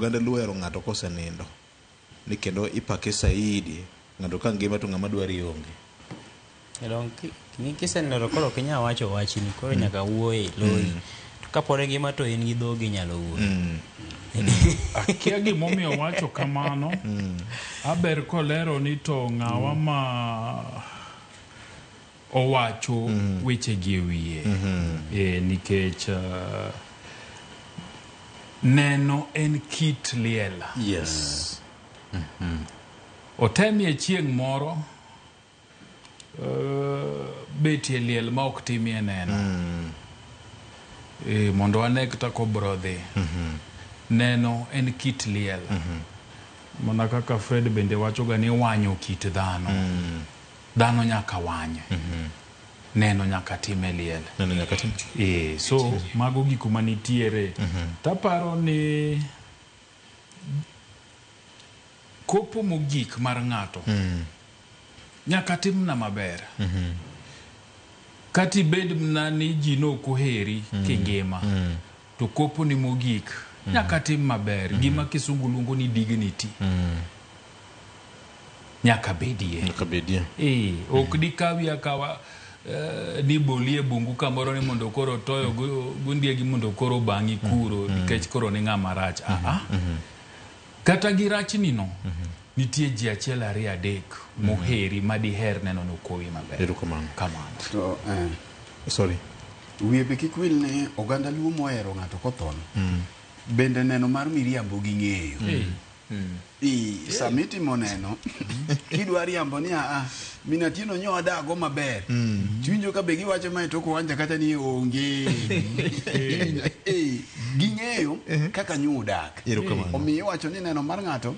oganda luero ng'ato kosenindo ni kendo ipake saidi ng'ato ka ngima to ng'ama dwari onge. Ni kiseneno koro kinya wacho wachni koro nyaka wuoye loyi. To kapore ngima to in gi dhogi nyalo wuoyo. Akia gimomiyo wacho kamano. Aber kolero ni to ng'awa ma owacho weche gi wiye. Nikech neno en kit liel. Yes. Otemie chieng' moro betie liel ma ok timie neno. Mondo ane kata kobro dhi. Neno en kit liel. Mana kaka Fred bende wachoga ni wanyo kit dhano. Dhano nyaka wanye. Neno nyaka time liel. Neno nyaka time. So mago gik manitiere. Taparo ni kopo mogik mar ng'ato nyaka timna maber. Kati bed mna ni ji no koheri kingima. To kopo ni mogik nyaka tim maber. Gima kisungu luongo ni dignity. Nyaka bedie. Nyaka bedie. Ok dikawi akawa ni bolie bungu kamoro ni mondo koro toyo gundiegi mondo koro bangi kuro nikech koro ni ng'ama rach. Kata girachni no nitie ji achiel ariyo adek moheri madiher neno no kowi maber. Erokamano. Kamano. To sorry. Wiebe kikwil ne oganda luo mohero ng'ato kothon. Bende neno mar miriambo gi ng'eyo. Samitimo neno kidwa riambo ni minatino nyo dago maber. Chunjo ka be giwacho mai to ko wanja kata ni onge. Ging'eyo kaka nyo dak. Erokamano. Omiyo wacho ni neno mar ng'ato